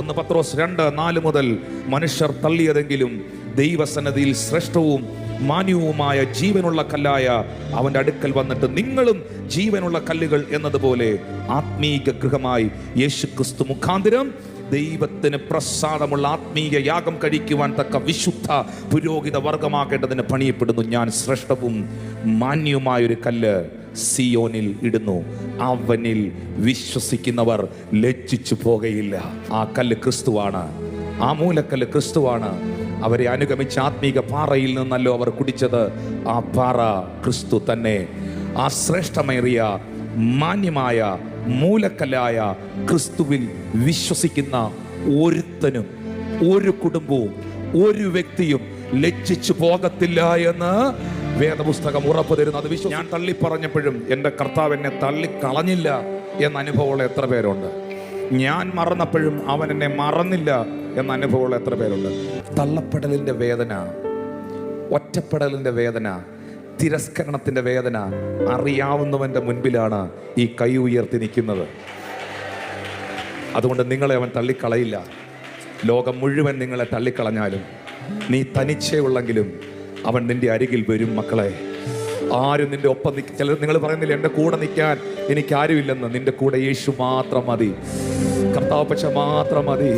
1 പത്രോസ് 2:4 മുതൽ മനുഷ്യർ തള്ളിയതെങ്കിലും ദൈവസന്നിധിയിൽ ശ്രേഷ്ഠവും മാന്യവുമായ ജീവനുള്ള കല്ലായ അവന്റെ അടുക്കൽ വന്നിട്ട് നിങ്ങളും ജീവനുള്ള കല്ലുകൾ എന്നതുപോലെ ആത്മീക ഗൃഹമായി യേശുക്രിസ്തു മുഖാന്തരം ദൈവത്തിന് പ്രസാദമുള്ള ആത്മീയ യാഗം കഴിക്കുവാൻ തക്ക വിശുദ്ധ പുരോഹിത വർഗമാകേണ്ടതിന് പണിയപ്പെടുന്നു. ഞാൻ ശ്രേഷ്ഠവും മാന്യവുമായൊരു കല്ല് സിയോനിൽ ഇടുന്നു, അവനിൽ വിശ്വസിക്കുന്നവർ ലജ്ജിച്ചു പോകയില്ല. ആ കല്ല് ക്രിസ്തുവാണ്, ആ മൂലക്കല്ല് ക്രിസ്തുവാണ്. അവരെ അനുഗമിച്ച ആത്മീക പാറയിൽ നിന്നല്ലോ അവർ കുടിച്ചത്, ആ പാറ ക്രിസ്തു തന്നെ. ആ ശ്രേഷ്ഠമേറിയ മാന്യമായ മൂലക്കല്ലായ ക്രിസ്തുവിൽ വിശ്വസിക്കുന്ന ഒരുത്തനും ഒരു കുടുംബവും ഒരു വ്യക്തിയും ലജ്ജിച്ചു പോകത്തില്ല എന്ന് വേദപുസ്തകം ഉറപ്പ് തരുന്നു. അത് ഞാൻ തള്ളിപ്പറഞ്ഞപ്പോഴും എൻ്റെ കർത്താവ് എന്നെ തള്ളിക്കളഞ്ഞില്ല എന്ന അനുഭവമുള്ള എത്ര പേരുണ്ട്? ഞാൻ മറന്നപ്പോഴും അവൻ എന്നെ മറന്നില്ല എന്ന അനുഭവമുള്ള എത്ര പേരുണ്ട്? തള്ളപ്പെടലിൻ്റെ വേദന, ഒറ്റപ്പെടലിൻ്റെ വേദന, തിരസ്കരണത്തിൻ്റെ വേദന അറിയാവുന്നവൻ്റെ മുൻപിലാണ് ഈ കൈ ഉയർത്തി നിൽക്കുന്നത്. അതുകൊണ്ട് നിങ്ങളെ അവൻ തള്ളിക്കളയില്ല. ലോകം മുഴുവൻ നിങ്ങളെ തള്ളിക്കളഞ്ഞാലും നീ തനിച്ചേ ഉള്ളെങ്കിലും അവൻ നിന്റെ അരികിൽ വരും. മക്കളെ, ആരും നിന്റെ ഒപ്പം ചിലർ നിങ്ങൾ പറയുന്നില്ല എൻ്റെ കൂടെ നിൽക്കാൻ എനിക്ക് ആരുമില്ലെന്ന്. നിന്റെ കൂടെ യേശു മാത്രം മതി, കർത്താവ് പക്ഷെ മാത്രം മതി.